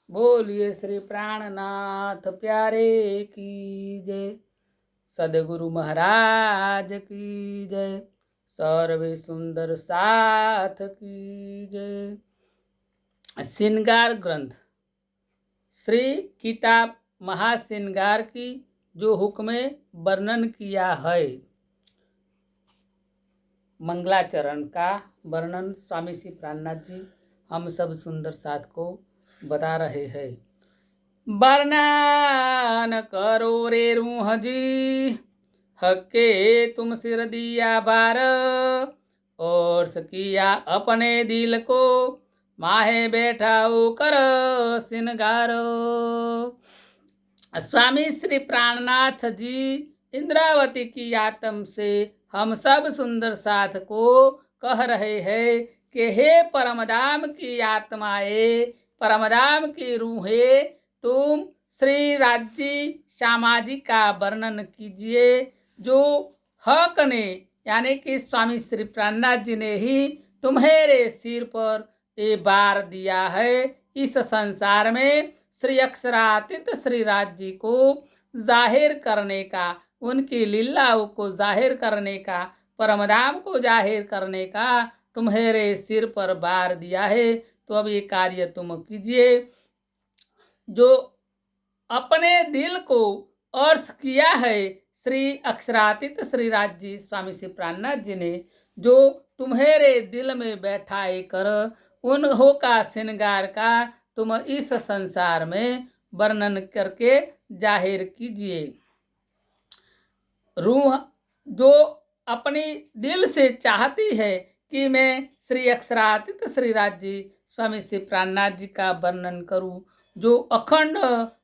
बोलिए श्री प्राणनाथ प्यारे की जय। सदगुरु महाराज की जय। सर्वे सुंदर साथ की जय। श्रृंगार ग्रंथ श्री किताब महाश्रृंगार की जो हुक्म वर्णन किया है, मंगलाचरण का वर्णन स्वामी श्री प्राणनाथ जी हम सब सुंदर साथ को बता रहे हैं। वर्णन करो रे रूह जी, हके तुम सिर दिया बार, और सकिया अपने दिल को, माहे बैठाओ कर सिनगारो। स्वामी श्री प्राणनाथ जी इंद्रावती की आत्म से हम सब सुंदर साथ को कह रहे हैं कि हे परमधाम की आत्माएं, परमधाम की रूहे, तुम श्री राज्य श्यामाजी का वर्णन कीजिए, जो हक ने यानी कि स्वामी श्री प्राणनाथ जी ने ही तुम्हारे सिर पर ये बार दिया है। इस संसार में श्री अक्षरातीत श्री राज्य को जाहिर करने का, उनकी लीलाओं को जाहिर करने का, परमधाम को जाहिर करने का तुम्हारे सिर पर बार दिया है। तो अब ये कार्य तुम कीजिए। जो अपने दिल को अर्थ किया है श्री अक्षरातीत श्री राज्य स्वामी श्री प्राणनाथ जी ने, जो तुम्हारे दिल में बैठाए कर उन्हों का श्रृंगार का तुम इस संसार में वर्णन करके जाहिर कीजिए। रूह जो अपनी दिल से चाहती है कि मैं श्री अक्षरातीत श्री राज्य स्वामी श्री प्राणनाथ जी का वर्णन करूं, जो अखंड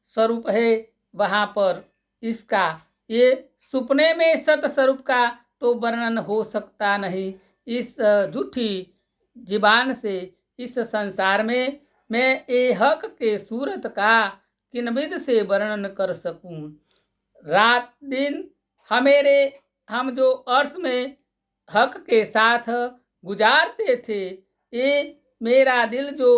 स्वरूप है, वहाँ पर इसका ये सुपने में सत स्वरूप का तो वर्णन हो सकता नहीं। इस झूठी जीवान से इस संसार में मैं ये हक के सूरत का किनविद से वर्णन कर सकूं। रात दिन हम जो अर्थ में हक के साथ गुजारते थे, ये मेरा दिल जो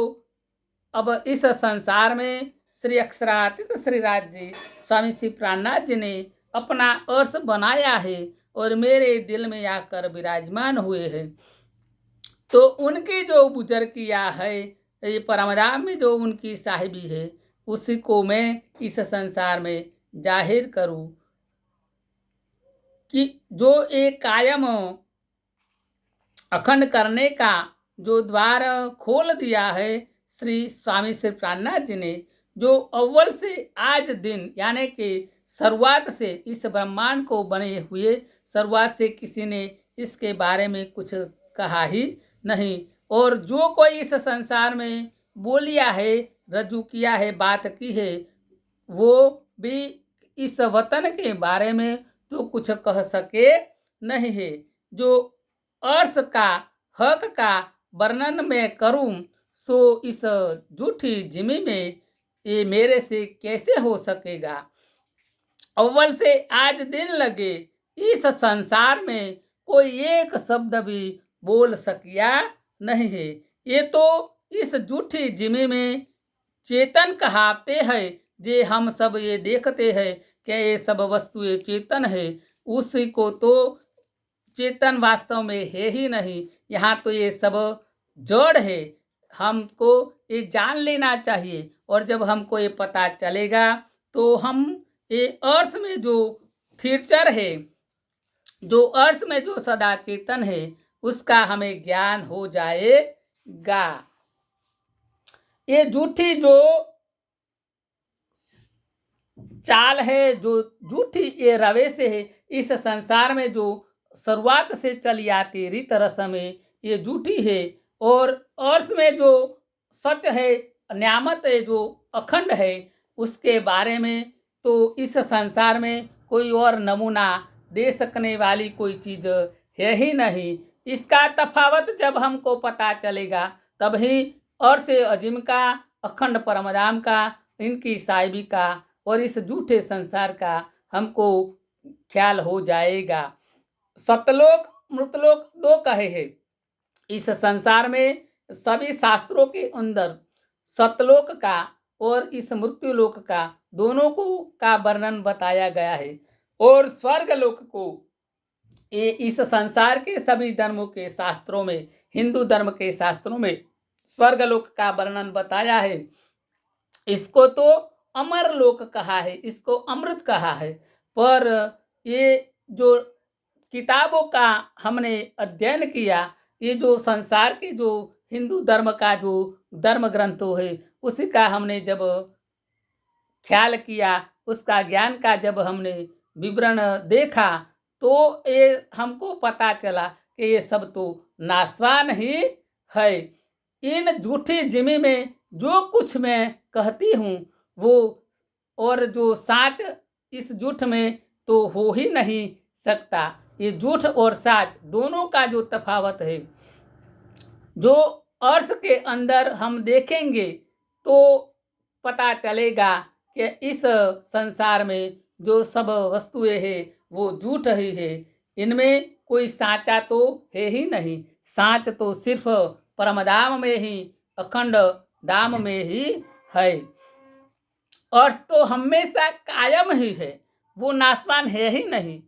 अब इस संसार में श्री अक्षरातीत श्री राज्य स्वामी श्री प्राणनाथ जी ने अपना अर्थ बनाया है और मेरे दिल में आकर विराजमान हुए हैं। तो उनकी जो गुजर किया है, ये परमधाम में जो उनकी साहिबी है, उसी को मैं इस संसार में जाहिर करूं कि जो एक कायम अखंड करने का जो द्वार खोल दिया है श्री स्वामी श्री प्राणनाथ जी ने, जो अव्वल से आज दिन यानी कि शुरुआत से इस ब्रह्मांड को बने हुए, शुरुआत से किसी ने इसके बारे में कुछ कहा ही नहीं। और जो कोई इस संसार में बोलिया है, रजू किया है, बात की है, वो भी इस वतन के बारे में तो कुछ कह सके नहीं है। जो अर्थ का हक का वर्णन मैं करूं, सो इस झूठी जिमी में ये मेरे से कैसे हो सकेगा। अव्वल से आज दिन लगे इस संसार में कोई एक शब्द भी बोल सकिया नहीं है। ये तो इस झूठी जिमी में चेतन कहावते हैं, जे हम सब ये देखते हैं कि ये सब वस्तुएं चेतन है, उसी को तो चेतन वास्तव में है ही नहीं। यहाँ तो ये सब जड़ है। हमको ये जान लेना चाहिए, और जब हमको ये पता चलेगा तो हम ये अर्थ में जो फ्यूचर है, जो अर्थ में जो सदा चेतन है, उसका हमें ज्ञान हो जाएगा। ये झूठी जो चाल है, जो झूठी ये रवेश है, इस संसार में जो शुरुआत से चली आती रीत रस्में ये झूठी है। और अर्थ में जो सच है, न्यामत है, जो अखंड है, उसके बारे में तो इस संसार में कोई और नमूना दे सकने वाली कोई चीज़ है ही नहीं। इसका तफावत जब हमको पता चलेगा, तभी और से अजीम का, अखंड परमधाम का, इनकी साहिबी का और इस झूठे संसार का हमको ख्याल हो जाएगा। सतलोक मृतलोक दो कहे हैं। इस संसार में सभी शास्त्रों के अंदर सतलोक का और इस मृत्युलोक का दोनों को का वर्णन बताया गया है। और स्वर्गलोक को ये इस संसार के सभी धर्मों के शास्त्रों में, हिंदू धर्म के शास्त्रों में स्वर्गलोक का वर्णन बताया है। इसको तो अमर लोक कहा है, इसको अमृत कहा है। पर ये जो किताबों का हमने अध्ययन किया, ये जो संसार के जो हिंदू धर्म का जो धर्म ग्रंथों है, उसी का हमने जब ख्याल किया, उसका ज्ञान का जब हमने विवरण देखा, तो ये हमको पता चला कि ये सब तो नाशवान ही है। इन झूठी जिमी में जो कुछ मैं कहती हूँ वो और जो साच इस झूठ में तो हो ही नहीं सकता। ये झूठ और साच दोनों का जो तफावत है, जो अर्श के अंदर हम देखेंगे तो पता चलेगा कि इस संसार में जो सब वस्तुएं हैं वो झूठ ही है। इनमें कोई साचा तो है ही नहीं। साच तो सिर्फ परमधाम में ही, अखंड धाम में ही है। अर्थ तो हमेशा कायम ही है, वो नाशवान है ही नहीं।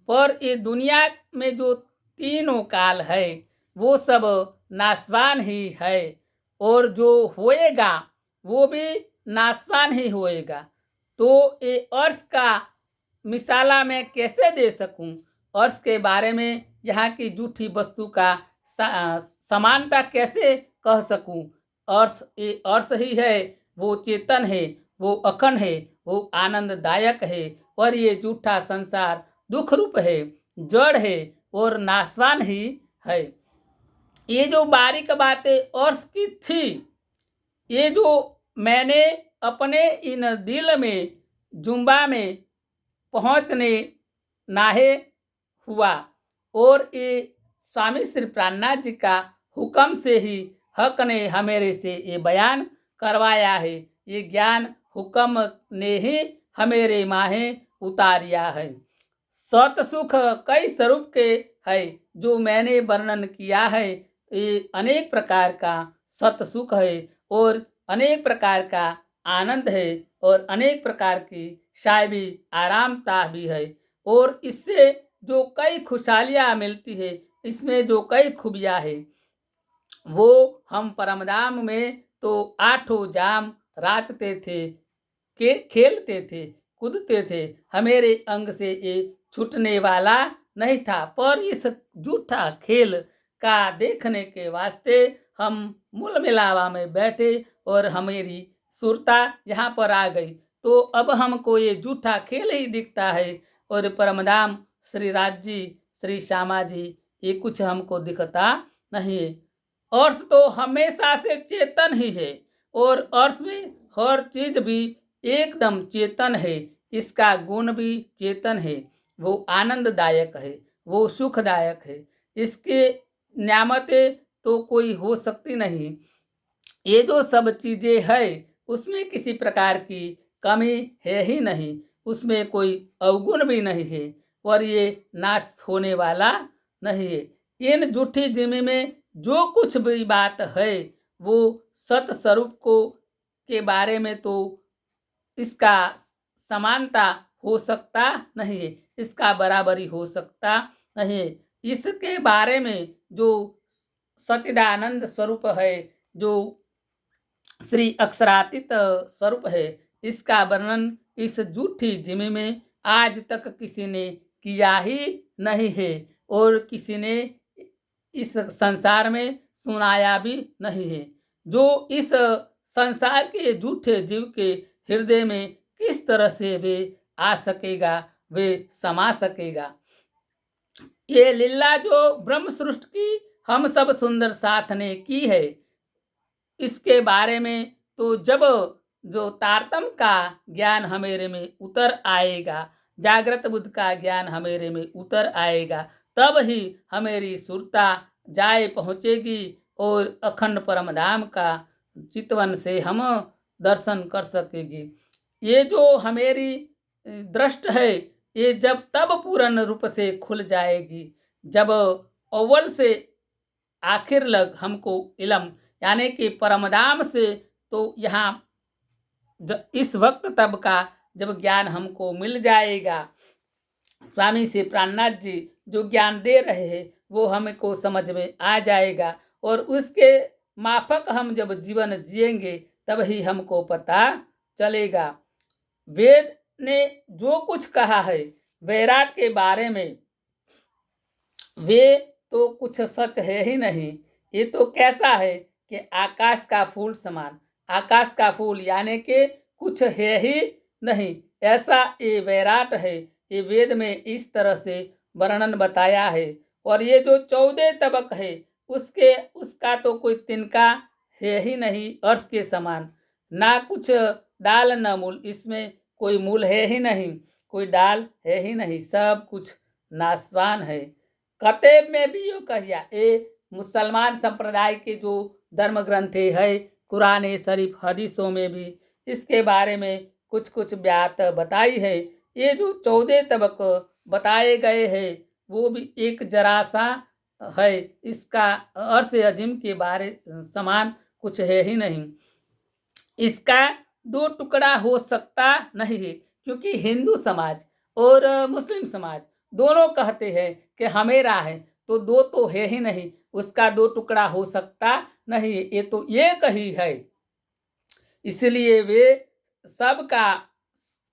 पर ये दुनिया में जो तीनों काल है वो सब नाशवान ही है, और जो होएगा वो भी नाशवान ही होएगा। तो ये अर्थ का मिसाला मैं कैसे दे सकूं? अर्थ के बारे में यहाँ की झूठी वस्तु का समानता कैसे कह सकूं? अर्थ ये अर्थ ही है, वो चेतन है, वो अखंड है, वो आनंददायक है। और ये झूठा संसार दुख रूप है, जड़ है और नाशवान ही है। ये जो बारीक बातें अर्थ की थी, ये जो मैंने अपने इन दिल में जुम्बा में पहुँचने नाहे हुआ, और ये स्वामी श्री प्राणनाथ जी का हुक्म से ही हक ने हमेरे से ये बयान करवाया है। ये ज्ञान हुक्म ने ही हमेरे माहे उतारिया है। सत सुख कई स्वरूप के है जो मैंने वर्णन किया है। ये अनेक प्रकार का सत सुख है और अनेक प्रकार का आनंद है और अनेक प्रकार की शायबी आरामता भी है। और इससे जो कई खुशहालियाँ मिलती है, इसमें जो कई खूबियाँ है, वो हम परमधाम में तो आठों जाम राचते थे, के खेलते थे, कूदते थे। हमेरे अंग से ये छूटने वाला नहीं था। पर इस झूठा खेल का देखने के वास्ते हम मूल मिलावा में बैठे और हमेरी सुरता यहाँ पर आ गई। तो अब हमको ये झूठा खेल ही दिखता है, और परमधाम श्री राज जी, श्री श्यामा जी, ये कुछ हमको दिखता नहीं है। अर्थ तो हमेशा से चेतन ही है, और अर्थ में हर चीज भी एकदम चेतन है। इसका गुण भी चेतन है, वो आनंददायक है, वो सुखदायक है। इसके न्यामतें तो कोई हो सकती नहीं। ये जो सब चीजें है उसमें किसी प्रकार की कमी है ही नहीं, उसमें कोई अवगुण भी नहीं है, और ये नाश होने वाला नहीं है। इन झूठी जिम्मे में जो कुछ भी बात है वो सत स्वरूप को के बारे में तो इसका समानता हो सकता नहीं है, इसका बराबरी हो सकता नहीं है। इसके बारे में जो सच्चिदानंद स्वरूप है, जो श्री अक्षरातीत स्वरूप है, इसका वर्णन इस झूठी जिम्मे में आज तक किसी ने किया ही नहीं है, और किसी ने इस संसार में सुनाया भी नहीं है। जो इस संसार के झूठे जीव के हृदय में किस तरह से वे आ सकेगा, वे समा सकेगा। ये लीला जो ब्रह्म सृष्टि की हम सब सुंदर साथ ने की है, इसके बारे में तो जब जो तारतम का ज्ञान हमेरे में उतर आएगा, जागृत बुद्ध का ज्ञान हमेरे में उतर आएगा, तब ही हमेरी सुरता जाए पहुँचेगी और अखंड परमधाम का चितवन से हम दर्शन कर सकेंगे। ये जो हमेरी दृष्टि है, ये जब तब पूर्ण रूप से खुल जाएगी जब अव्वल से आखिर लग हमको इल्म यानी कि परमधाम से तो यहाँ इस वक्त तब का जब ज्ञान हमको मिल जाएगा, स्वामी श्री प्राणनाथ जी जो ज्ञान दे रहे हैं वो हमको समझ में आ जाएगा, और उसके माफक हम जब जीवन जिएंगे तब ही हमको पता चलेगा। वेद ने जो कुछ कहा है वैराट के बारे में, वे तो कुछ सच है ही नहीं। ये तो कैसा है कि आकाश का फूल समान, आकाश का फूल यानी कि कुछ है ही नहीं, ऐसा ये वैराट है। ये वेद में इस तरह से वर्णन बताया है। और ये जो 14 तबक है उसका तो कोई तिनका है ही नहीं, अर्श के समान, ना कुछ डाल न मूल, इसमें कोई मूल है ही नहीं, कोई डाल है ही नहीं, सब कुछ नाशवान है। कतेब में भी यो कहिया, ये मुसलमान संप्रदाय के जो धर्म ग्रंथ है, कुरान शरीफ, हदीसों में भी इसके बारे में कुछ कुछ बात बताई है। ये जो 14 तबक बताए गए हैं वो भी एक जरा सा है, इसका अर्श अजीम के बारे समान कुछ है ही नहीं। इसका 2 टुकड़ा हो सकता नहीं है, क्योंकि हिंदू समाज और मुस्लिम समाज दोनों कहते हैं कि हमेरा है, तो 2 तो है ही नहीं, उसका 2 टुकड़ा हो सकता नहीं, ये तो एक ही है। इसलिए वे सबका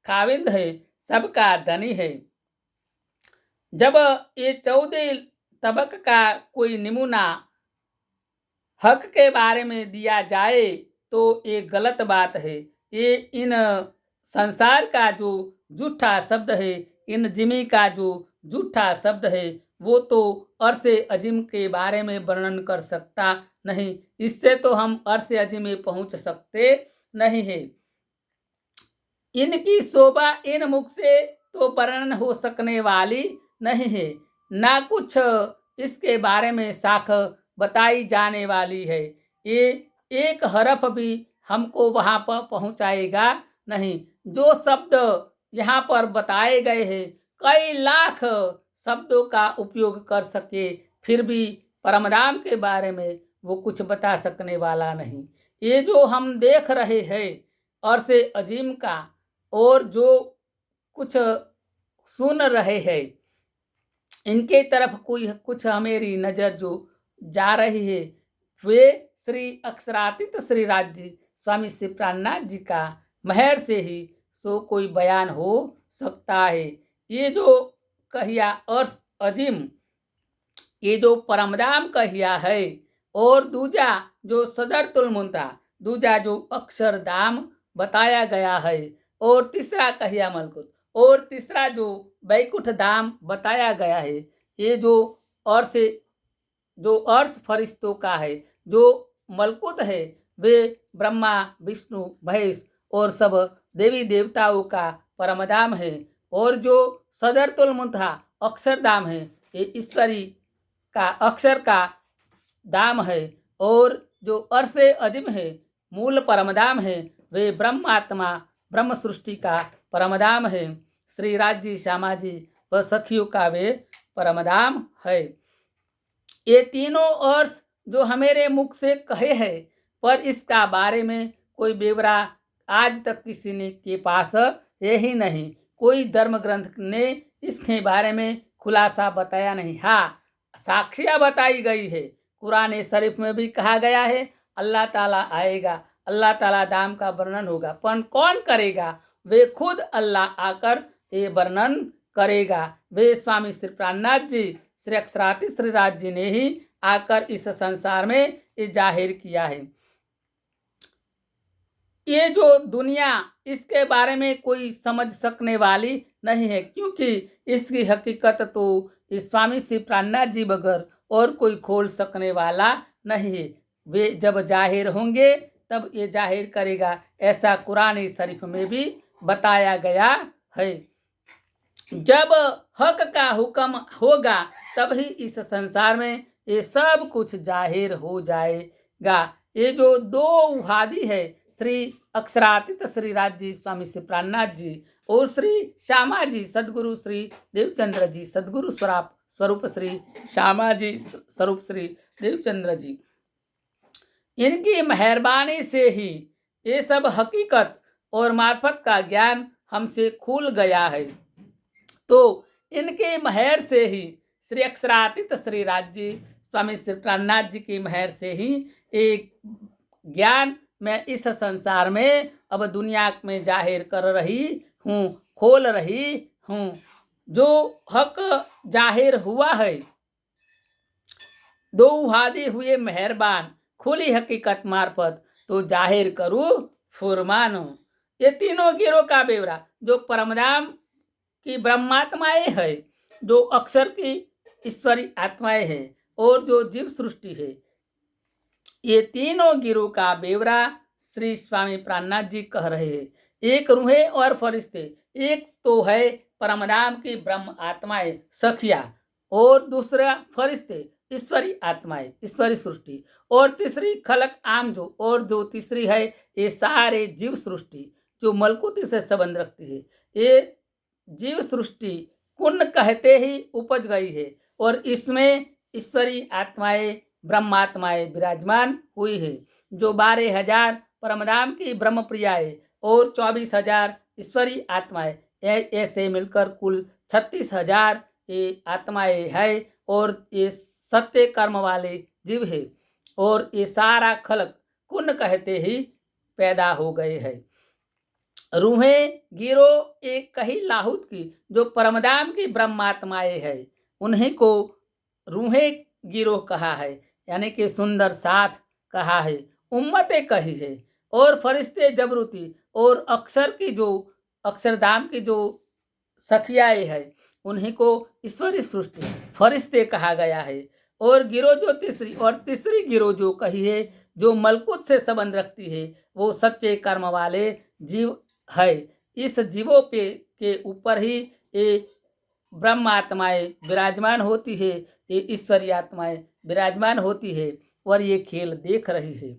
खाविंद है, सबका धनी है। जब ये 14 तबक का कोई नमूना हक के बारे में दिया जाए तो ये गलत बात है। ये इन संसार का जो झूठा शब्द है, इन जिमी का जो झूठा शब्द है, वो तो अर्श अजीम के बारे में वर्णन कर सकता नहीं। इससे तो हम अर्श अजीम में पहुंच सकते नहीं है। इनकी शोभा इन मुख से तो वर्णन हो सकने वाली नहीं है, ना कुछ इसके बारे में साख बताई जाने वाली है। ये एक हरफ भी हमको वहाँ पर पहुँचाएगा नहीं। जो शब्द यहाँ पर बताए गए हैं, कई लाख शब्दों का उपयोग कर सके, फिर भी परमधाम के बारे में वो कुछ बता सकने वाला नहीं। ये जो हम देख रहे हैं अर्श अजीम का, और जो कुछ सुन रहे हैं, इनके तरफ कोई कुछ हमारी नज़र जो जा रही है, वे श्री अक्षरातीत श्री राज जी स्वामी श्री प्राणनाथ जी का महर से ही सो कोई बयान हो सकता है। ये जो कहिया अर्श अजीम, ये जो परमधाम कहिया है, और दूजा जो सदर तुलमुंता, दूजा जो अक्षरधाम बताया गया है, और तीसरा कहिया मलकुत, और तीसरा जो बैकुंठ धाम बताया गया है। ये जो अर्श फरिश्तों का है, जो मलकुत है वे ब्रह्मा विष्णु महेश और सब देवी देवताओं का परमधाम है, और जो सदरतुल मुंतहा अक्षरधाम है, ये ईश्वरी का अक्षर का धाम है, और जो अर्श अजीम है मूल परमधाम है, वे ब्रह्मात्मा ब्रह्म सृष्टि का परमधाम है। श्री राज जी श्यामा जी व सखियों का वे परमधाम है। ये तीनों अर्श जो हमारे मुख से कहे हैं, पर इसका बारे में कोई ब्यौरा आज तक किसी ने के पास है ही नहीं। कोई धर्म ग्रंथ ने इसके बारे में खुलासा बताया नहीं। हाँ, साक्षियाँ बताई गई है। कुरान शरीफ में भी कहा गया है अल्लाह ताला आएगा, अल्लाह ताला दाम का वर्णन होगा, पर कौन करेगा? वे खुद अल्लाह आकर ये वर्णन करेगा। वे स्वामी श्री प्राणनाथ जी श्री अक्षरातीत श्री राज जी ने ही आकर इस संसार में ये जाहिर किया है। ये जो दुनिया, इसके बारे में कोई समझ सकने वाली नहीं है, क्योंकि इसकी हकीकत तो इस स्वामी श्री प्राणनाथ जी बगैर और कोई खोल सकने वाला नहीं है। वे जब जाहिर होंगे तब ये जाहिर करेगा, ऐसा कुरान शरीफ में भी बताया गया है। जब हक का हुक्म होगा तब ही इस संसार में ये सब कुछ जाहिर हो जाएगा। ये जो 2 उपाधि है, श्री अक्षरातीत श्री राज जी स्वामी श्री प्राणनाथ जी और श्री श्यामा जी सदगुरु श्री देवचंद्र जी, सदगुरु स्वरूप श्री श्यामा जी स्वरूप श्री देवचंद्र जी, इनकी मेहरबानी से ही ये सब हकीकत और मार्फत का ज्ञान हमसे खुल गया है। तो इनके महर से ही श्री अक्षरातीत श्री राज्य स्वामी श्री प्राणनाथ जी की महर से ही एक ज्ञान मैं इस संसार में अब दुनिया में जाहिर कर रही हूँ, खोल रही हूँ। जो हक जाहिर हुआ है, दो वादे हुए मेहरबान, खुली हकीकत मार्फत तो जाहिर करूँ फुरमानो। ये तीनों गिरोह का ब्यौरा जो परमधाम की ब्रह्मात्माएं है, जो अक्षर की ईश्वरी आत्माएं हैं और जो जीव सृष्टि है, ये तीनों गिरोह का ब्यौरा श्री स्वामी प्राणनाथ जी कह रहे हैं। एक रूहें और फरिश्ते, एक तो है परमधाम की ब्रह्म आत्माएं सखिया, और दूसरा फरिश्ते ईश्वरी आत्माएं, ईश्वरी सृष्टि, और तीसरी खलक आम जो, और जो तीसरी है ये सारे जीव सृष्टि जो मलकुती से संबंध रखती है। ये जीव सृष्टि कुन कहते ही उपज गई है और इसमें ईश्वरी आत्माएं ब्रह्मात्माएं विराजमान हुई है, जो 12,000 परमधाम की ब्रह्म प्रियाएं और 24,000 ईश्वरी आत्माएं, ऐसे मिलकर कुल 36,000 ये आत्माएं है और ये सत्य कर्म वाले जीव है, और ये सारा खलक कुन कहते ही पैदा हो गए हैं। रूहें गिरोह एक कही लाहुत की जो परमधाम की ब्रह्मात्माएं है, उन्हीं को रूहें गिरोह कहा है, यानी कि सुंदर साथ कहा है, उम्मतें कही है। और फरिश्ते जबरूती और अक्षर की जो अक्षरधाम की जो सखियाएं है, उन्हीं को ईश्वरी सृष्टि फरिश्ते कहा गया है। और गिरोह जो तीसरी, और तीसरी गिरोह जो कही है, जो मलकुत से संबंध रखती है, वो सच्चे कर्म वाले जीव है। इस जीवों पे के ऊपर ही ये ब्रह्म आत्माएं विराजमान होती है, ये ईश्वरी आत्माएं विराजमान होती है और ये खेल देख रही है।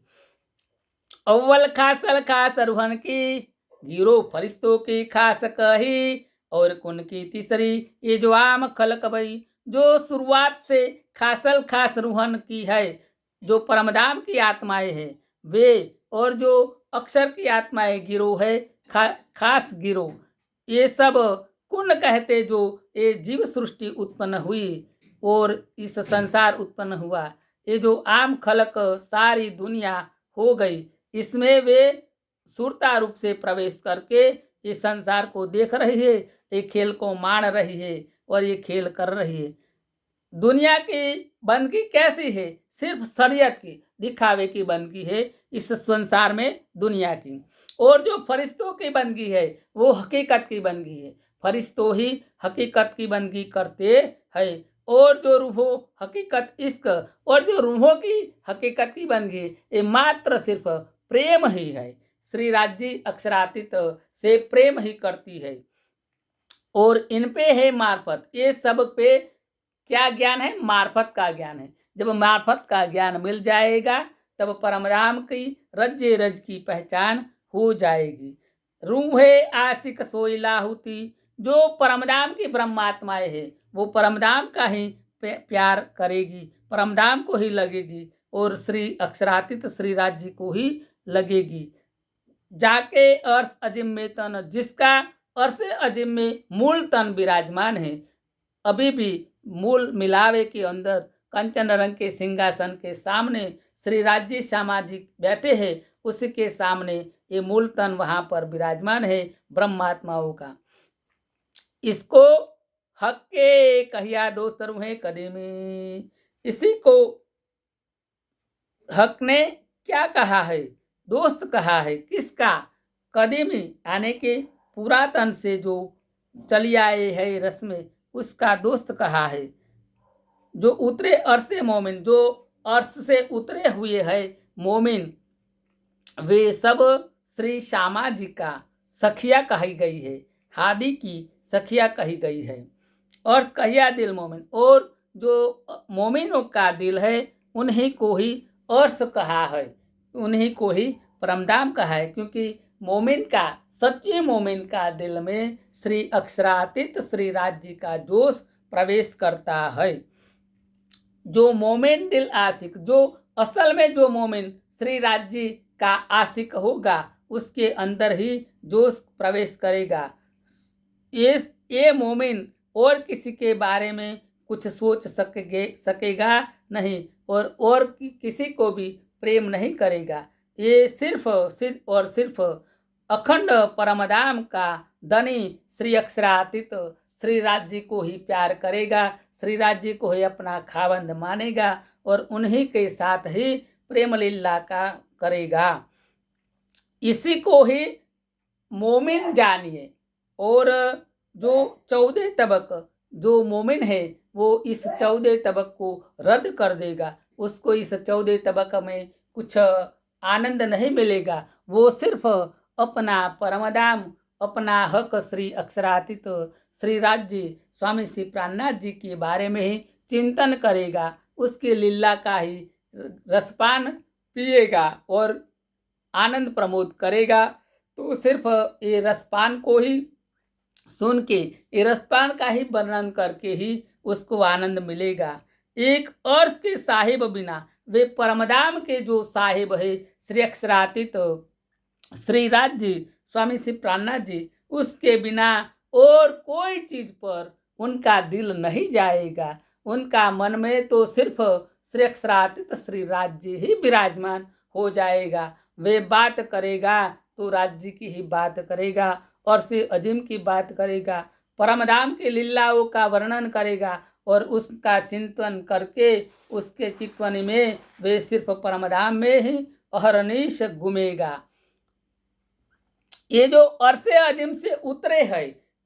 अव्वल खासल खास रूहन की, गिरोह फरिश्तों की खास कही, और कुन की तीसरी ये जो आम खलक बई, जो शुरुआत से खासल खास रूहन की है, जो परमधाम की आत्माएं हैं वे, और जो अक्षर की आत्माएं गिरोह है खास गिरोह, ये सब कुन कहते जो ये जीव सृष्टि उत्पन्न हुई और इस संसार उत्पन्न हुआ। ये जो आम खलक सारी दुनिया हो गई, इसमें वे सुरता रूप से प्रवेश करके इस संसार को देख रही है, ये खेल को मान रही है और ये खेल कर रही है। दुनिया की बंदगी कैसी है? सिर्फ शरीयत की, दिखावे की बंदगी है इस संसार में दुनिया की। और जो फरिश्तों की बंदगी है वो हकीकत की बंदगी है, फरिश्तों ही हकीकत की बंदगी करते हैं। और जो रूहों हकीकत इश्क, और जो रूहों की हकीकत की बंदगी ये मात्र सिर्फ प्रेम ही है। श्री राज्य अक्षरातीत से प्रेम ही करती है और इन पे है मार्फत। ये सब पे क्या ज्ञान है? मार्फत का ज्ञान है। जब मार्फत का ज्ञान मिल जाएगा तब परमधाम की रज्जे रज की पहचान हो जाएगी। रूहे आशिक सोई लाहुती, जो परमधाम की ब्रह्मात्माएं है वो परमधाम का ही प्यार करेगी, परमधाम को ही लगेगी और श्री अक्षरातीत श्री राज्य को ही लगेगी। जाके अर्श अजिम में तन, जिसका अर्श अजिम में मूल तन विराजमान है, अभी भी मूल मिलावे के अंदर कंचन रंग के सिंहासन के सामने श्री राज्य सामाजिक बैठे हैं, उसी के सामने ये मूल तन वहां पर विराजमान है ब्रह्मात्माओं का। इसको हक के कहिया दोस्त रूहें कदीमी, इसी को हक ने क्या कहा है? दोस्त कहा है। किसका? कदीमी यानी के पुरातन से जो चली आए है रस्में, उसका दोस्त कहा है। जो उतरे अर्श मोमिन, जो अर्श से उतरे हुए है मोमिन, वे सब श्री श्यामा जी का सखिया कही गई है, हादी की सखिया कही गई है। अर्श कहिया दिल मोमिन, और जो मोमिनों का दिल है उन्हीं को ही अर्श कहा है, उन्हीं को ही परमधाम कहा है, क्योंकि मोमिन का, सच्चे मोमिन का दिल में श्री अक्षरातीत श्री राज्य का जोश प्रवेश करता है। जो मोमिन दिल आशिक, जो असल में जो मोमिन श्री राज्य का आशिक होगा, उसके अंदर ही जोश प्रवेश करेगा। ये मोमिन और किसी के बारे में कुछ सोच सकेगा नहीं और किसी को भी प्रेम नहीं करेगा। ये सिर्फ और सिर्फ अखंड परमधाम का धनी श्री अक्षरातीत श्री राज्य को ही प्यार करेगा, श्री राज्य को ही अपना खावंद मानेगा और उन्हीं के साथ ही प्रेम लीला का करेगा। इसी को ही मोमिन जानिए। और जो 14 तबक जो मोमिन है वो इस 14 तबक को रद्द कर देगा, उसको इस 14 तबक में कुछ आनंद नहीं मिलेगा। वो सिर्फ अपना परमधाम, अपना हक श्री अक्षरातीत श्री राज्य स्वामी श्री प्राणनाथ जी के बारे में ही चिंतन करेगा, उसके लीला का ही रसपान पिएगा और आनंद प्रमोद करेगा। तो सिर्फ ये रसपान को ही सुन के, ये रसपान का ही वर्णन करके ही उसको आनंद मिलेगा। एक अर्श के साहिब बिना, वे परमधाम के जो साहिब है श्री अक्षरातीत श्री राज्य स्वामी श्री प्राणनाथ जी, उसके बिना और कोई चीज पर उनका दिल नहीं जाएगा। उनका मन में तो सिर्फ श्री अक्षरातीत श्री राज्य ही विराजमान हो जाएगा। वे बात करेगा तो राज्य की ही बात करेगा और श्री अजीम की बात करेगा, परमधाम के लीलाओं का वर्णन करेगा और उसका चिंतन करके उसके चितवन में वे सिर्फ परमधाम में ही अहरनिश घूमेगा। ये जो अरसे अजीम से उतरे है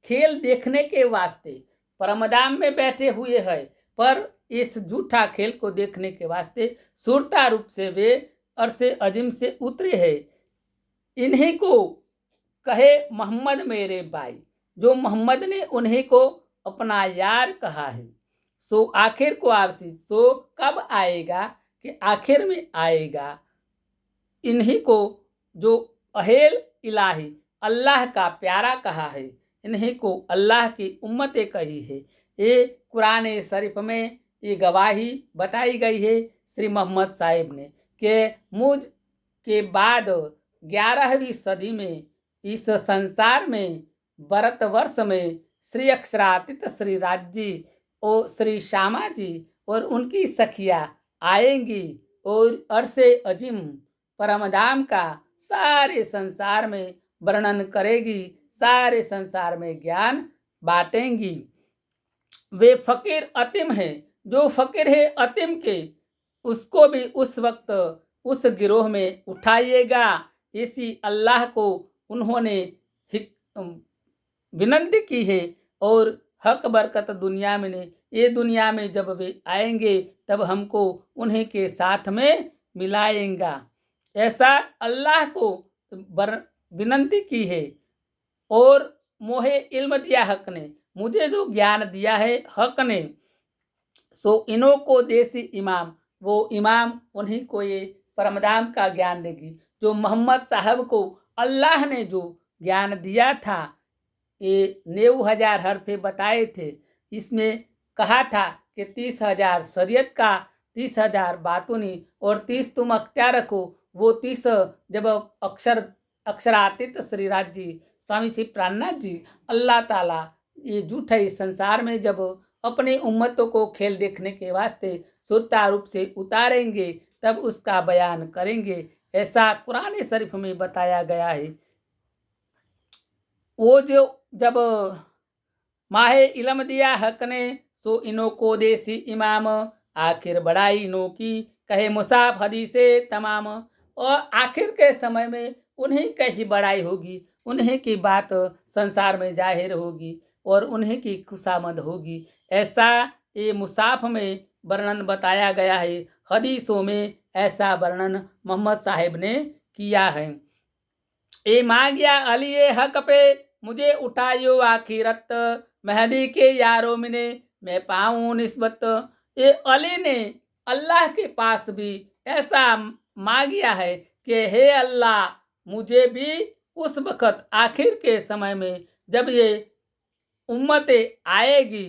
खेल देखने के वास्ते, परमधाम में बैठे हुए है, पर इस झूठा खेल को देखने के वास्ते सुरता रूप से वे अरसे अजीम से उतरे है। इन्हीं को कहे मोहम्मद मेरे भाई, जो मोहम्मद ने उन्हीं को अपना यार कहा है। सो आखिर को आपसी सो कब आएगा कि आखिर में आएगा। इन्हीं को जो अहेल इलाही अल्लाह का प्यारा कहा है, इन्हीं को अल्लाह की उम्मतें कही है। ये कुरान शरीफ में ये गवाही बताई गई है श्री मोहम्मद साहिब ने कि मुझ के बाद 11वीं सदी में इस संसार में भारत वर्ष में श्री अक्षरातीत श्री राज्य और श्री श्यामा जी और उनकी सखिया आएंगी और अरसे अजीम परमधाम का सारे संसार में वर्णन करेगी, सारे संसार में ज्ञान बांटेंगी। वे फकीर अतीम है, जो फकीर है अतीम के, उसको भी उस वक्त उस गिरोह में उठाइएगा। इसी अल्लाह को उन्होंने विनंती की है और हक बरकत दुनिया में ने, ये दुनिया में जब वे आएंगे तब हमको उन्हीं के साथ में मिलाएंगा, ऐसा अल्लाह को विनंती की है। और मोहे इल्म दिया हक ने, मुझे जो ज्ञान दिया है हक ने, सो इन्हों को देसी इमाम, वो इमाम उन्हीं को ये परमधाम का ज्ञान देगी। जो मोहम्मद साहब को अल्लाह ने जो ज्ञान दिया था, ये 90,000 हरफे बताए थे। इसमें कहा था कि 30,000 शरीयत का, 30,000 बातूनी और 30 तुम अख्तियार रखो। वो 30 जब अक्षरातीत श्री राज्य स्वामी श्री प्राणनाथ जी अल्लाह ताला ये झूठे संसार में जब अपने उम्मतों को खेल देखने के वास्ते सुरता रूप से उतारेंगे तब उसका बयान करेंगे, ऐसा कुरान शरीफ में बताया गया है। वो जो जब माहे इल्म दिया हक ने, सो इन्हों को देसी इमाम, आखिर बड़ाई इन्हों की कहे मुसाफ हदीसे तमाम। और आखिर के समय में उन्हीं की ही बड़ाई होगी, उन्हीं की बात संसार में जाहिर होगी और उन्हीं की खुशामद होगी। ऐसा ये मुसाफ में वर्णन बताया गया है, हदीसों में ऐसा वर्णन मोहम्मद साहिब ने किया है। ए मांगिया अली हक पे मुझे उठायो आखिरत, मेहदी के यारों में मैं पाऊँ निस्बत। ये अली ने अल्लाह के पास भी ऐसा मांगिया है कि हे अल्लाह, मुझे भी उस वक़्त आखिर के समय में जब ये उम्मतें आएगी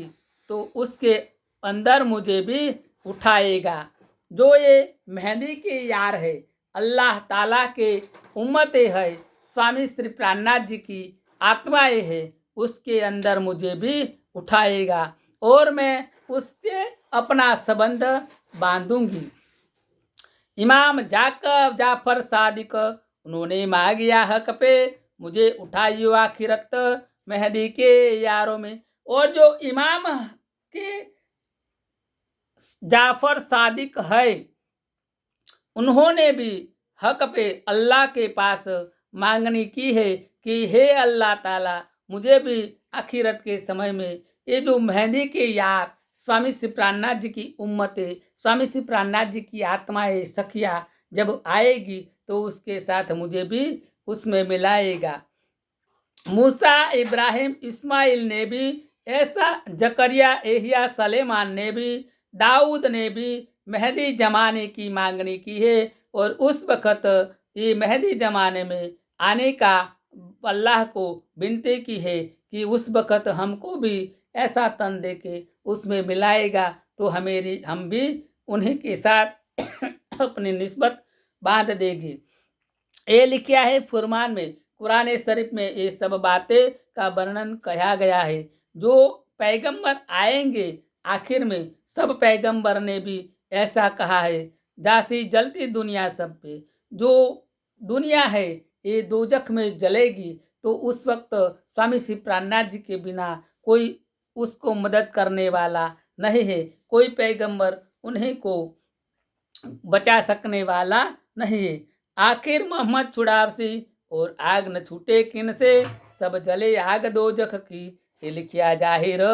तो उसके अंदर मुझे भी उठाएगा। जो ये मेहदी के यार है, अल्लाह ताला के उम्मतें है, स्वामी श्री प्राणनाथ जी की आत्माएं है उसके अंदर मुझे भी उठाएगा और मैं उससे अपना संबंध बांधूंगी। इमाम जाफर सादिक उन्होंने मांगिया हक पे मुझे उठाइयो आखिरत मेहदी के यारों में। और जो इमाम के जाफर सादिक है उन्होंने भी हक पे अल्लाह के पास मांगनी की है कि हे अल्लाह ताला मुझे भी आखिरत के समय में ये जो मेहंदी के यार स्वामी श्री प्राणनाथ जी की उम्मत है, स्वामी श्री प्राणनाथ जी की आत्माएं सखिया जब आएगी तो उसके साथ मुझे भी उसमें मिलाएगा। मूसा इब्राहिम इस्माइल ने भी ऐसा, जकरिया एहिया सलेमान ने भी, दाऊद ने भी मेहदी जमाने की मांगनी की है। और उस वक़्त ये मेहदी जमाने में आने का अल्लाह को विनती की है कि उस वक़्त हमको भी ऐसा तन दे के उसमें मिलाएगा तो हम भी उन्हीं के साथ अपनी निस्बत बांध देगी। ये लिखा है फुरमान में, कुरान शरीफ में ये सब बातें का वर्णन कहा गया है। जो पैगंबर आएंगे आखिर में, सब पैगंबर ने भी ऐसा कहा है, जासी जलती दुनिया सब पे, जो दुनिया है ये दोजख में जलेगी तो उस वक्त स्वामी श्री प्राणनाथ जी के बिना कोई उसको मदद करने वाला नहीं है, कोई पैगंबर उन्हीं को बचा सकने वाला नहीं है। आखिर मोहम्मद छुड़ावसी और आग न छूटे किन से, सब जले आग दोजख की, ये लिखिया जाहिर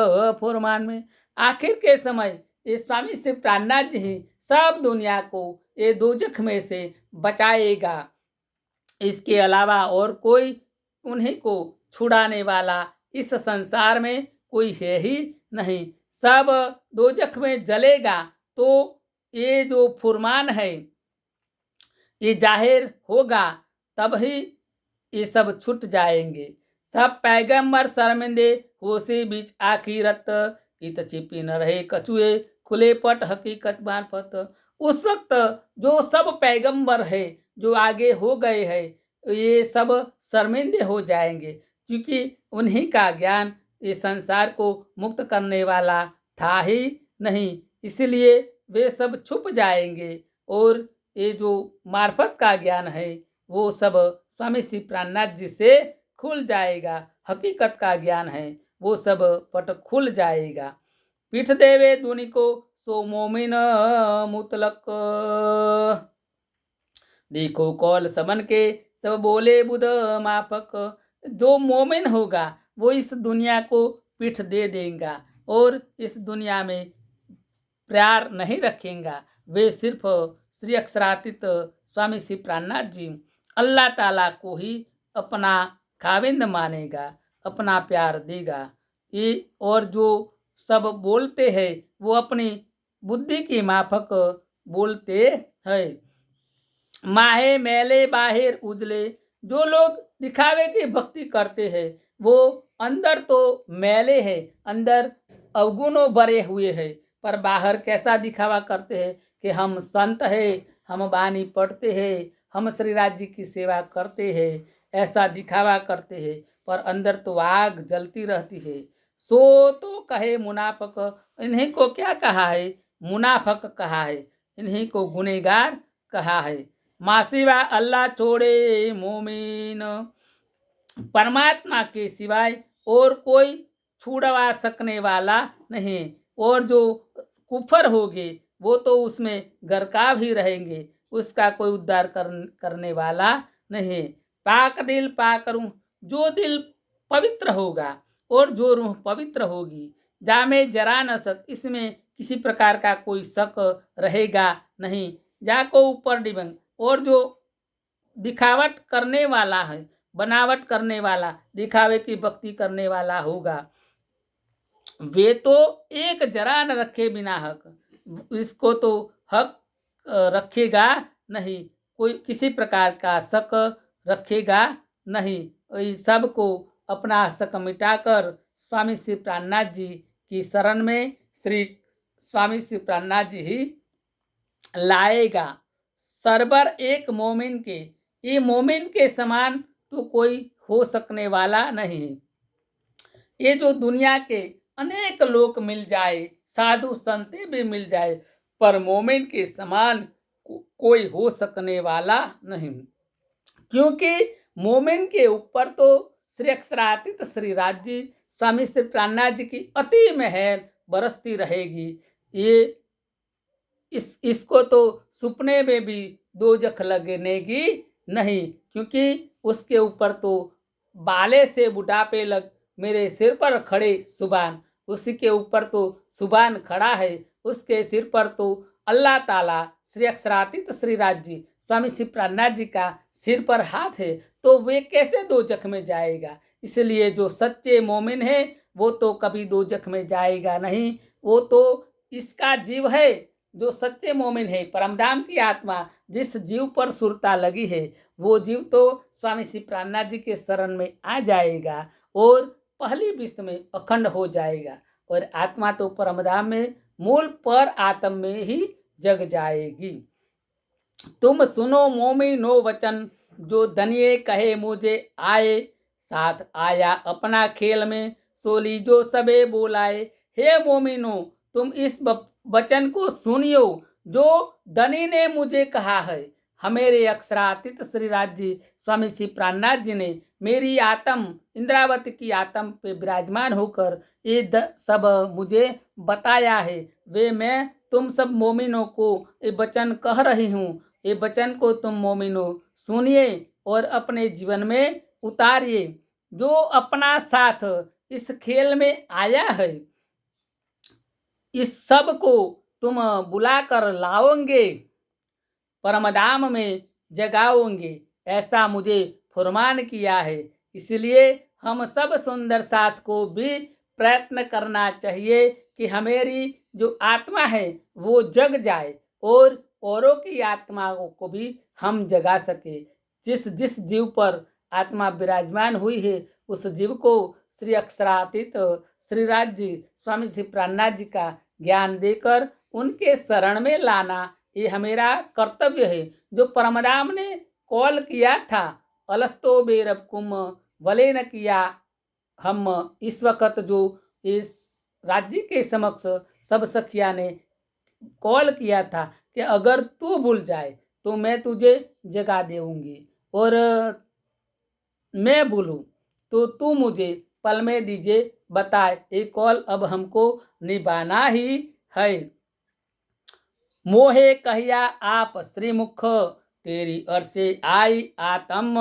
फुरमान में। आखिर के समय ये स्वामी श्री प्राणनाथ जी ही सब दुनिया को ये दोजख में से बचाएगा। इसके अलावा और कोई उन्हीं को छुड़ाने वाला इस संसार में कोई है ही नहीं। सब दोजख में जलेगा तो ये जो फुरमान है ये जाहिर होगा, तब ही ये सब छूट जाएंगे। सब पैगंबर शर्मिंदे होशी बीच आखिरत, इत छिपी न रहे कछुए खुले पट हकीकत मार्फत। उस वक्त जो सब पैगंबर है जो आगे हो गए हैं ये सब शर्मिंदे हो जाएंगे, क्योंकि उन्हीं का ज्ञान ये संसार को मुक्त करने वाला था ही नहीं, इसलिए वे सब छुप जाएंगे। और ये जो मार्फत का ज्ञान है वो सब स्वामी श्री प्राणनाथ जी से खुल जाएगा। हकीकत का ज्ञान है वो सब पट खुल जाएगा। पीठ देवे दुनि को सो मोमिन मुतलक, देखो कौल सबन के सब बोले बुध माफक। जो मोमिन होगा वो इस दुनिया को पीठ दे देगा और इस दुनिया में प्यार नहीं रखेगा। वे सिर्फ श्री अक्षरातीत स्वामी श्री प्राणनाथ जी अल्लाह ताला को ही अपना खाविंद मानेगा, अपना प्यार देगा। ये और जो सब बोलते हैं वो अपनी बुद्धि की माफक बोलते हैं। माहे मैले बाहिर उजले, जो लोग दिखावे की भक्ति करते हैं वो अंदर तो मैले है, अंदर अवगुणों भरे हुए हैं, पर बाहर कैसा दिखावा करते हैं कि हम संत है, हम बानी पढ़ते हैं, हम श्री राज जी की सेवा करते हैं, ऐसा दिखावा करते हैं, पर अंदर तो आग जलती रहती है। सो तो कहे मुनाफक, इन्हीं को क्या कहा है? मुनाफक कहा है, इन्हीं को गुनेगार कहा है। मासिवा अल्लाह छोड़े मोमिन, परमात्मा के सिवाय और कोई छुड़वा सकने वाला नहीं। और जो कुफर होगे वो तो उसमें गरकाव ही रहेंगे, उसका कोई उद्धार करने वाला नहीं। पाक दिल पाक रूह, जो दिल पवित्र होगा और जो रूह पवित्र होगी, जामे जरा न सक, इसमें किसी प्रकार का कोई शक रहेगा नहीं। जाको ऊपर डिबंग, और जो दिखावट करने वाला है, बनावट करने वाला, दिखावे की भक्ति करने वाला होगा, वे तो एक जरा न रखे बिना हक, इसको तो हक रखेगा नहीं, कोई किसी प्रकार का शक रखेगा नहीं। सबको अपना शक मिटाकर स्वामी श्री प्राणनाथ जी की शरण में श्री स्वामी श्री प्राणनाथ जी ही लाएगा। सरबर एक मोमिन के, ये मोमिन के समान तो कोई हो सकने वाला नहीं। ये जो दुनिया के अनेक लोग मिल जाए, साधु संतें भी मिल जाए, पर मोमिन के समान कोई हो सकने वाला नहीं। क्योंकि मोमिन के ऊपर तो श्री अक्षरातीत श्री राज्य स्वामी श्री प्राणनाथ जी की अति मेहर बरसती रहेगी। ये इसको तो सुपने में भी दोजख लगनेगी नहीं, क्योंकि उसके ऊपर तो बाले से बुढ़ापे लग मेरे सिर पर खड़े सुबान, उसी के ऊपर तो सुबान खड़ा है, उसके सिर पर तो अल्लाह ताला श्री अक्षरातीत श्री राज्य स्वामी श्री प्राणनाथ जी का सिर पर हाथ है, तो वे कैसे दोजख में जाएगा। इसलिए जो सच्चे मोमिन है वो तो कभी दोजख में जाएगा नहीं। वो तो इसका जीव है, जो सच्चे मोमिन है, परमधाम की आत्मा जिस जीव पर सुरता लगी है, वो जीव तो स्वामी श्री प्राणनाथ जी के शरण में आ जाएगा और पहली विस्त में अखंड हो जाएगा, और आत्मा तो परमधाम में मूल पर आत्म में ही जग जाएगी। तुम सुनो मोमिनो वचन, जो धनिये कहे मुझे आए, साथ आया अपना खेल में, सोली जो सबे बोलाए। हे मोमिनो, तुम इस वचन को सुनियो, जो धनी ने मुझे कहा है। हमेरे अक्षरातीत श्री राज्य स्वामी श्री प्राणनाथ जी ने मेरी आत्म इंद्रावती की आत्म पे विराजमान होकर ये सब मुझे बताया है। वे मैं तुम सब मोमिनों को ये वचन कह रही हूँ। ये वचन को तुम मोमिनो सुनिए और अपने जीवन में उतारिए। जो अपना साथ इस खेल में आया है, इस सब को तुम बुलाकर लाओगे, परमधाम में जगाओगे, ऐसा मुझे फरमान किया है। इसलिए हम सब सुंदर साथ को भी प्रयत्न करना चाहिए कि हमारी जो आत्मा है वो जग जाए और औरों की आत्माओं को भी हम जगा सके। जिस जिस जीव पर आत्मा विराजमान हुई है, उस जीव को श्री अक्षरातीत श्री राज्य स्वामी श्री प्राणनाथ जी का ज्ञान देकर उनके शरण में लाना, ये हमारा कर्तव्य है। जो परमधाम ने कॉल किया था, अलस्तो बेरबकुम भले न किया, हम इस वक्त जो इस राज्य के समक्ष सब सखिया ने कॉल किया था कि अगर तू भूल जाए तो मैं तुझे जगा देऊंगी, और मैं भूलूं तो तू मुझे पल में दीजिए बताए। ये कॉल अब हमको निभाना ही है। मोहे कहिया आप श्रीमुख, तेरी अर्से आई आत्म,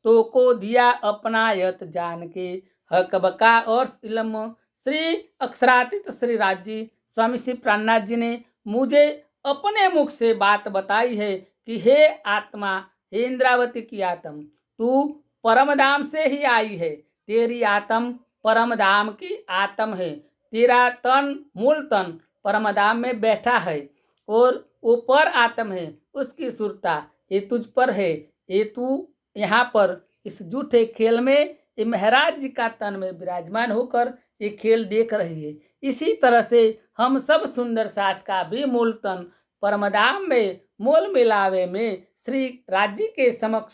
तो को दिया अपनायत जान के, हक बका और इल्म। श्री अक्षरातीत श्री राज्य स्वामी श्री प्राणनाथ जी ने मुझे अपने मुख से बात बताई है कि हे आत्मा, हे इंद्रावती की आत्म, तू परमधाम से ही आई है। तेरी आत्म परमधाम की आत्म है। तेरा तन मूल तन परमधाम में बैठा है और वो पर आत्म है, उसकी सुरता ये तुझ पर है। ये तू यहाँ पर इस झूठे खेल में ये महाराज जी का तन में विराजमान होकर ये खेल देख रही है। इसी तरह से हम सब सुंदर साथ का भी मूल तन परमधाम में मोल मिलावे में श्री राज्य के समक्ष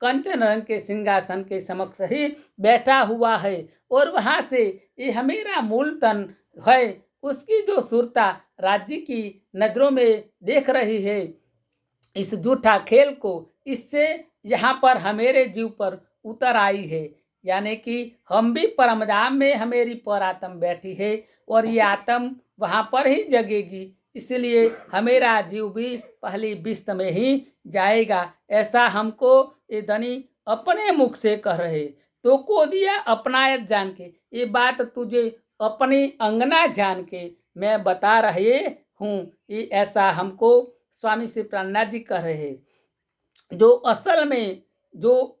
कंचन रंग के सिंहासन के समक्ष ही बैठा हुआ है, और वहाँ से ये हमेरा मूल तन है, उसकी जो सुरता राज्य की नजरों में देख रही है इस झूठा खेल को, इससे यहाँ पर हमेरे जीव पर उतर आई है। यानी कि हम भी परमधाम में हमेरी पर आत्म बैठी है और ये आत्म वहाँ पर ही जगेगी। इसलिए हमेरा जीव भी पहली बिस्त में ही जाएगा, ऐसा हमको ये धनी अपने मुख से कह रहे। तो को दिया अपनायत जान के, ये बात तुझे अपनी अंगना जान के मैं बता रहे हूँ। ये ऐसा हमको स्वामी श्री प्राणनाथ जी कह रहे। जो असल में जो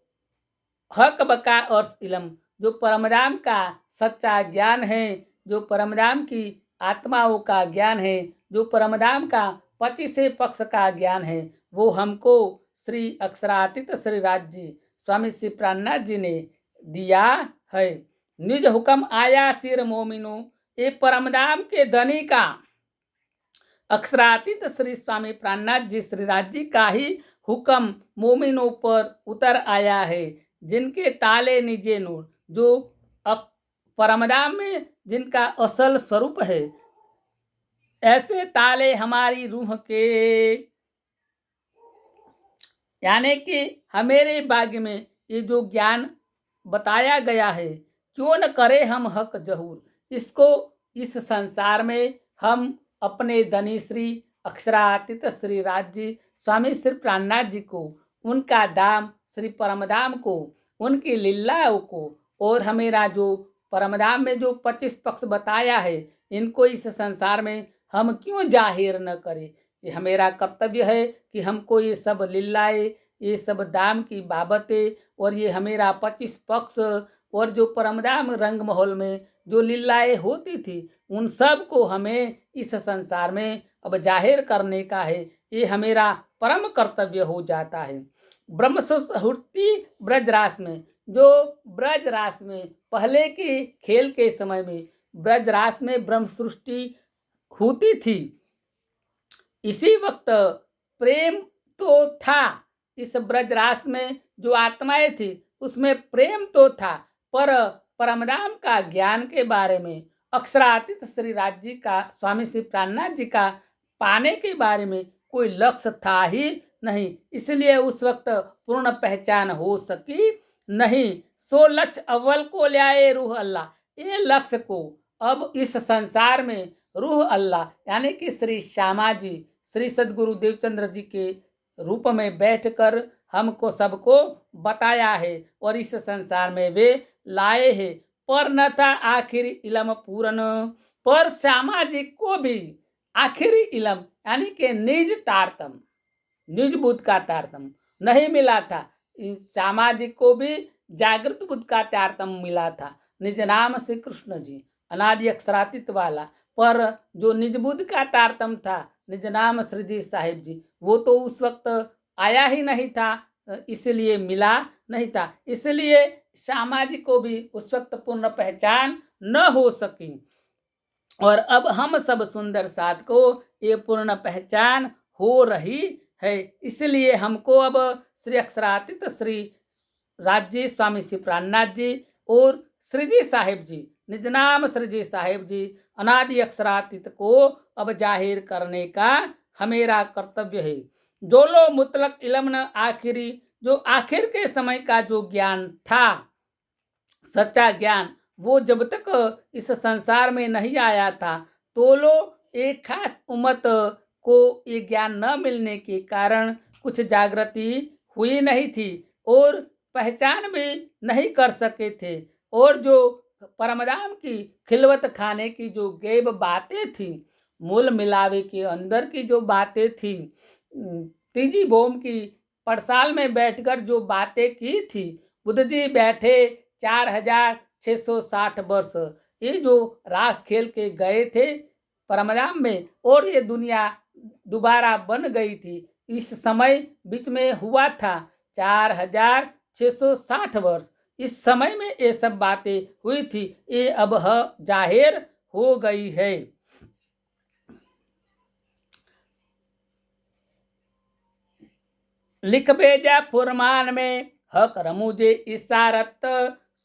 हक बका और इलम, जो परमधाम का सच्चा ज्ञान है, जो परमधाम की आत्माओं का ज्ञान है, जो परमधाम का पति से पक्ष का ज्ञान है, वो हमको श्री अक्षरातीत श्री राज्य स्वामी श्री प्राणनाथ जी ने दिया है। निज हुक्म आया सिर मोमिनो, ये परमधाम के धनी का अक्षरातीत श्री स्वामी प्राणनाथ जी श्री राज्य का ही हुक्म मोमिनों पर उतर आया है। जिनके ताले निजे नूर, जो परमधाम में जिनका असल स्वरूप है, ऐसे ताले हमारी रूह के, यानी कि हमारे भाग्य में ये जो ज्ञान बताया गया है, क्यों न करे हम हक जहूर। इसको इस संसार में हम अपने धनी श्री अक्षरातीत श्री राज्य स्वामी श्री प्राणनाथ जी को, उनका धाम श्री परमधाम को, उनकी लीलाओं को, और हमेरा जो परमधाम में जो 25 पक्ष बताया है, इनको इस संसार में हम क्यों जाहिर न करें। ये हमेरा कर्तव्य है कि हमको ये सब लीलाएं, ये सब दाम की बाबतें, और ये हमेरा 25 पक्ष, और जो परमधाम रंग महल में जो लीलाएं होती थी, उन सब को हमें इस संसार में अब जाहिर करने का है। ये हमेरा परम कर्तव्य हो जाता है। ब्रह्म सुहृति ब्रजरास में, जो ब्रजरास में पहले के खेल के समय में ब्रजरास में ब्रह्म सृष्टि होती थी, इसी वक्त प्रेम तो था। इस ब्रजरास में जो आत्माएं थी उसमें प्रेम तो था, पर परमधाम का ज्ञान के बारे में, अक्षरातीत श्री राज्य जी का, स्वामी श्री प्राणनाथ जी का पाने के बारे में कोई लक्ष्य था ही नहीं। इसलिए उस वक्त पूर्ण पहचान हो सकी नहीं। सो लक्ष्य अव्वल को ल्याए रूह अल्लाह। ये लक्ष्य को अब इस संसार में रूह अल्लाह यानी कि श्री श्यामा जी, श्री सदगुरु देवचंद्र जी के रूप में बैठकर हमको सबको बताया है, और इस संसार में वे लाए हैं। पर न था आखिरी इलम पूरन, पर श्यामा जी को भी आखिरी इलम यानी कि निज तारतम, निज बुद्ध का तारतम नहीं मिला था। श्यामा जी को भी जागृत बुद्ध का तारतम मिला था, निज नाम श्री कृष्ण जी, अनादि अक्षरातीत वाला। पर जो निज बुद्ध का तारतम था, निज नाम श्री जी साहिब जी, वो तो उस वक्त आया ही नहीं था, इसलिए मिला नहीं था। इसलिए श्यामा जी को भी उस वक्त पूर्ण पहचान न हो सकी। और अब हम सब सुंदर साथ को ये पूर्ण पहचान हो रही है। इसलिए हमको अब श्री अक्षरातीत श्री राज्य स्वामी श्री प्राणनाथ जी और श्री जी साहिब जी, निज नाम श्री जी साहिब जी, अनादि अक्षरातीत को अब जाहिर करने का हमेरा कर्तव्य है। जो लो मुतलक इलम न आखिरी, जो आखिर के समय का जो ज्ञान था, सच्चा ज्ञान, वो जब तक इस संसार में नहीं आया था, तो लो एक खास उम्मत को ये ज्ञान न मिलने के कारण कुछ जागृति हुई नहीं थी और पहचान भी नहीं कर सके थे। और जो परमधाम की खिलवत खाने की जो गैब बातें थी, मूल मिलावे के अंदर की जो बातें थी, तीजी बोम की पड़साल में बैठकर जो बातें की थी, बुद्ध जी बैठे 4660 वर्ष, ये जो रास खेल के गए थे परमधाम में, और ये दुनिया दोबारा बन गई थी। इस समय बीच में हुआ था 4660 वर्ष। इस समय में ये सब बातें हुई थी, ये अब जाहिर हो गई है। लिख भेजा फुरमान में हक रमुजे इशारत,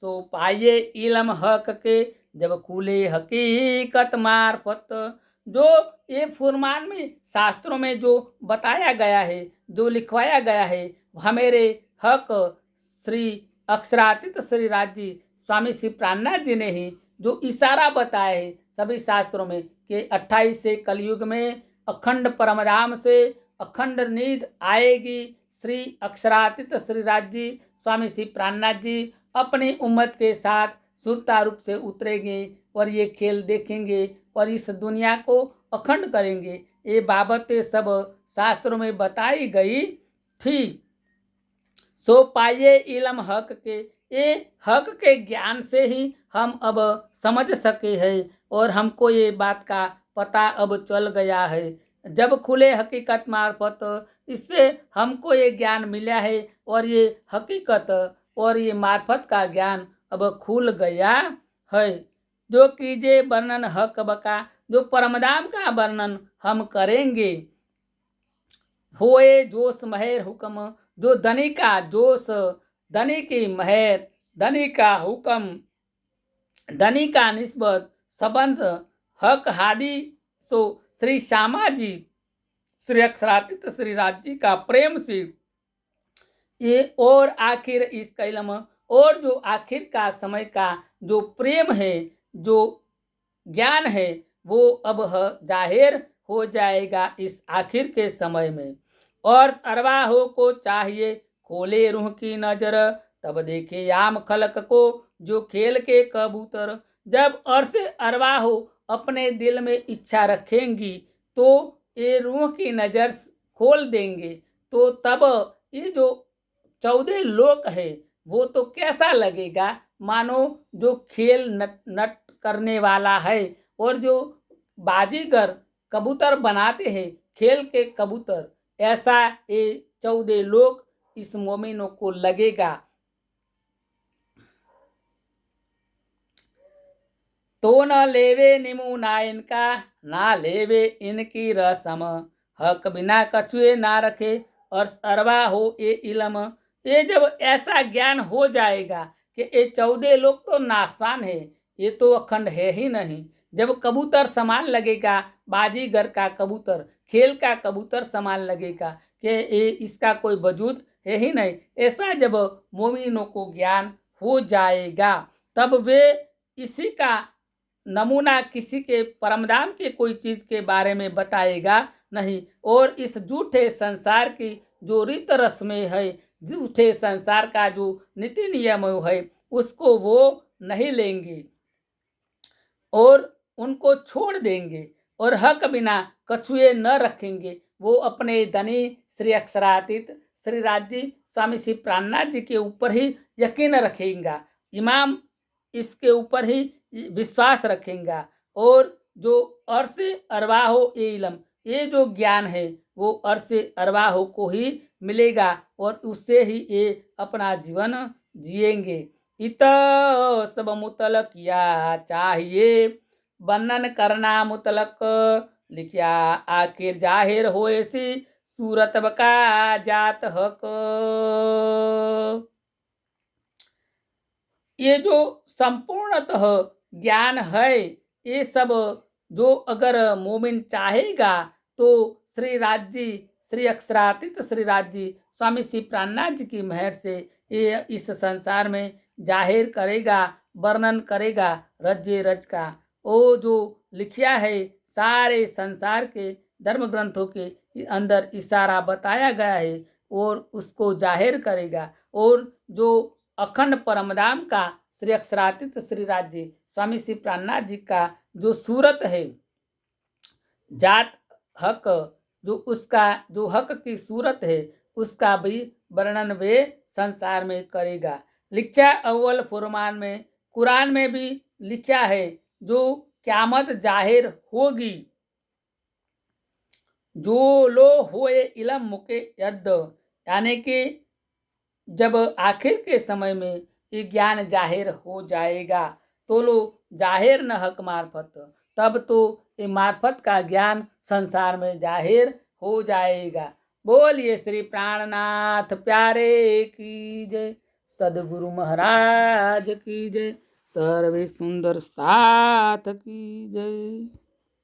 सो पाए इलम हक के जब खुले हकीकत मार्फत। जो ये फुरमान में शास्त्रों में जो बताया गया है, जो लिखवाया गया है, हमारे हक श्री अक्षरातीत श्री राज्य स्वामी श्री प्राणनाथ जी ने ही जो इशारा बताया है सभी शास्त्रों में कि 28 से कलयुग में अखंड परमधाम से अखंड नींद आएगी। श्री अक्षरातीत श्री राज्य स्वामी श्री प्राणनाथ जी अपनी उम्मत के साथ सुरता रूप से उतरेंगे और ये खेल देखेंगे और इस दुनिया को अखंड करेंगे। ये बाबतें सब शास्त्रों में बताई गई थी। सो पाइए इलम हक के, ये हक के ज्ञान से ही हम अब समझ सके हैं और हमको ये बात का पता अब चल गया है। जब खुले हकीकत मार्फत, इससे हमको ये ज्ञान मिला है और ये हकीकत और ये मार्फत का ज्ञान अब खुल गया है। जो कीजिए वर्णन हक बका, जो परमधाम का वर्णन हम करेंगे। होए जोश महेर हुक्म, जो धनी का जोश धनी की महर, धनी का हुक्म, धनी का निस्बत संबंध, हक हादी सो श्री श्यामा जी, श्री अक्षरातीत श्री राज जी का प्रेम से ये, और आखिर इस कैलम, और जो आखिर का समय का जो प्रेम है, जो ज्ञान है, वो अब जाहिर हो जाएगा इस आखिर के समय में। और अरवाहों को चाहिए खोले रूह की नजर, तब देखे याम खलक को जो खेल के कबूतर। जब अर्श अरवाहों अपने दिल में इच्छा रखेंगी तो ये रूह की नजर खोल देंगे, तो तब ये जो 14 लोक है वो तो कैसा लगेगा, मानो जो खेल नट करने वाला है, और जो बाजीगर कबूतर बनाते हैं खेल के कबूतर, ऐसा ये 14 लोग इस मोमिनों को लगेगा। तो न लेवे निमुना इनका, ना लेवे इनकी रसम, हक बिना कछुए ना रखे और अरवा हो ये इलम। ये जब ऐसा ज्ञान हो जाएगा कि ये 14 लोग तो नासवान है, ये तो अखंड है ही नहीं। जब कबूतर समान लगेगा, बाजीगर का कबूतर, खेल का कबूतर समान लगेगा कि ये इसका कोई वजूद है ही नहीं, ऐसा जब मोमिनों को ज्ञान हो जाएगा, तब वे इसी का नमूना किसी के परमधाम के कोई चीज के बारे में बताएगा नहीं, और इस झूठे संसार की जो रीत रस्में है, झूठे संसार का जो नीति नियम है, उसको वो नहीं लेंगे और उनको छोड़ देंगे, और हक बिना कछुए न रखेंगे। वो अपने धनी श्री अक्षरातीत श्री राजी स्वामी श्री प्राणनाथ जी के ऊपर ही यकीन रखेगा, इमाम इसके ऊपर ही विश्वास रखेगा, और जो अर्श अरवाहो इलम, ये जो ज्ञान है वो अर्श अरवाहो को ही मिलेगा, और उससे ही ये अपना जीवन जिएंगे। इत सब मुतलक या चाहिए वर्णन करना मुतलक, लिखिया आखिर जाहिर होए सी सूरत बका जात हक। ये जो संपूर्णतः ज्ञान है, ये सब जो अगर मोमिन चाहेगा तो श्री राज जी, श्री अक्षरातीत श्री राज जी स्वामी श्री प्राणनाथ जी की मेहर से ये इस संसार में जाहिर करेगा, वर्णन करेगा रज्जे रज का। वो जो लिखिया है सारे संसार के धर्म ग्रंथों के अंदर इशारा बताया गया है, और उसको जाहिर करेगा। और जो अखंड परमधाम का श्री अक्षरातीत श्री राज जी स्वामी श्री प्राणनाथ जी का जो सूरत है, जात हक, जो उसका जो हक की सूरत है, उसका भी वर्णन वे संसार में करेगा। लिखा अव्वल फुरमान में, कुरान में भी लिखा है जो क़यामत जाहिर होगी, जो लो होए इलम मुके यद, यानी कि जब आखिर के समय में ये ज्ञान जाहिर हो जाएगा, तो लो जाहिर न हक मार्फत, तब तो ये मार्फत का ज्ञान संसार में जाहिर हो जाएगा। बोलिए श्री प्राणनाथ प्यारे की जय, सदगुरु महाराज की जय, सर्वे सुंदर साथ की जय।